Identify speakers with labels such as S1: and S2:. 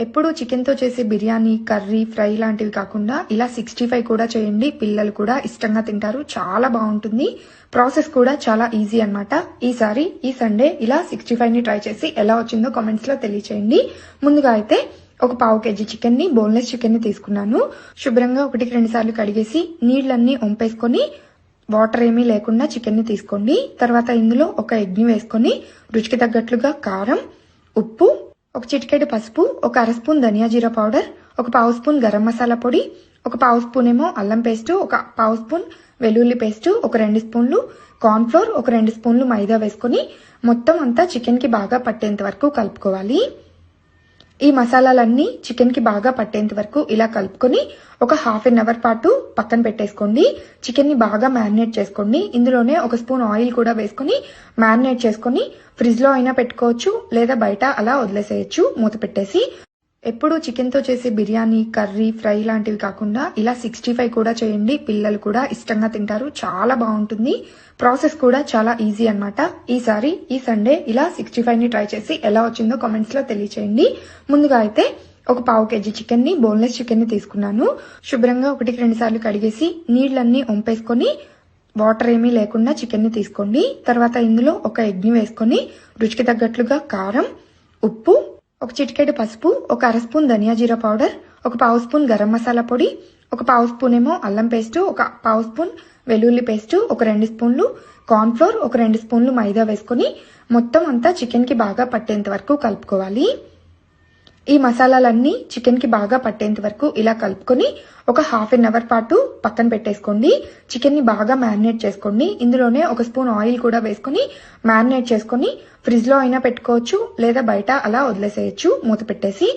S1: ఎప్పుడు చికెన్ తో చేసే బిర్యానీ, కర్రీ, ఫ్రై లాంటివి కాకుండా ఇలా 65 కూడా చేయండి. పిల్లలు కూడా ఇష్టంగా తింటారు. చాలా బాగుంటుంది. ప్రాసెస్ కూడా చాలా ఈజీ అన్నమాట. ఈసారి ఈ సండే ఇలా 65 ని ట్రై చేసి ఎలా వచ్చిందో కామెంట్స్ లో తెలియచేయండి. ముందుగా అయితే ఒక పావు కేజీ చికెన్ ని, బోన్లెస్ చికెన్ ని తీసుకున్నాను. శుభ్రంగా 1-2 సార్లు కడిగేసి నీళ్లన్నీ వంపేసుకొని వాటర్ ఏమీ లేకుండా చికెన్ ని తీసుకోండి. తర్వాత ఇందులో ఒక ఎగ్ ని వేసుకొని రుచికి తగ్గట్లుగా కారం, ఉప్పు, ఒక చిటికెడు పసుపు, ఒక అర స్పూన్ ధనియా జీరా పౌడర్, ఒక పావు స్పూన్ గరం మసాలా పొడి, ఒక పావు స్పూన్ ఏమో అల్లం పేస్ట్, ఒక పావు స్పూన్ వెల్లుల్లి పేస్ట్, ఒక 2 స్పూన్లు కార్న్ ఫ్లోర్, ఒక 2 స్పూన్లు మైదా వేసుకొని మొత్తం అంతా చికెన్ కి బాగా పట్టేంత వరకు కలుపుకోవాలి. ఈ మసాలాలన్నీ చికెన్ కి బాగా పట్టేంత వరకు ఇలా కలుపుకొని ఒక హాఫ్ అన్ అవర్ పాటు పక్కన పెట్టేసుకోండి. చికెన్ ని బాగా మ్యారినేట్ చేసుకోండి. ఇందులోనే ఒక స్పూన్ ఆయిల్ కూడా వేసుకొని మ్యారినేట్ చేసుకొని ఫ్రిడ్జ్ లో అయినా పెట్టుకోవచ్చు, లేదా బయట అలా వదిలేసేయచ్చు మూత పెట్టేసి. ఎప్పుడు చికెన్ తో చేసే బిర్యానీ, కర్రీ, ఫ్రై లాంటివి కాకుండా ఇలా 65 కూడా చేయండి. పిల్లలు కూడా ఇష్టంగా తింటారు. చాలా బాగుంటుంది. ప్రాసెస్ కూడా చాలా ఈజీ అన్నమాట. ఈసారి ఈ సండే ఇలా 65 ని ట్రై చేసి ఎలా వచ్చిందో కామెంట్స్ లో తెలియచేయండి. ముందుగా అయితే ఒక పావు కేజీ చికెన్ ని, బోన్లెస్ చికెన్ ని తీసుకున్నాను. శుభ్రంగా 1-2 సార్లు కడిగేసి నీళ్లన్నీ వంపేసుకొని వాటర్ ఏమీ లేకుండా చికెన్ ని తీసుకోండి. తర్వాత ఇందులో ఒక ఎగ్ ని వేసుకొని రుచికి తగ్గట్లుగా కారం, ఉప్పు, ఒక చిటికెడు పసుపు, ఒక అర స్పూన్ ధనియా జీరా పౌడర్, ఒక పావు స్పూన్ గరం మసాలా పొడి, ఒక పావు స్పూన్ ఏమో అల్లం పేస్ట్, ఒక పావు స్పూన్ వెల్లుల్లి పేస్ట్, ఒక 2 స్పూన్లు కార్న్ ఫ్లోర్, ఒక 2 స్పూన్లు మైదా వేసుకొని మొత్తం అంతా చికెన్ కి బాగా పట్టేంత వరకు కలుపుకోవాలి. ఈ మసాలాలన్నీ చికెన్ కి బాగా పట్టేంత వరకు ఇలా కలుపుకొని ఒక హాఫ్ అన్ అవర్ పాటు పక్కన పెట్టేసుకోండి. చికెన్ ని బాగా మ్యారినేట్ చేసుకోండి. ఇందులోనే ఒక స్పూన్ ఆయిల్ కూడా వేసుకొని మ్యారినేట్ చేసుకొని ఫ్రిడ్జ్ లో అయినా పెట్టుకోవచ్చు, లేదా బయట అలా వదిలేసేయచ్చు మూత పెట్టేసి.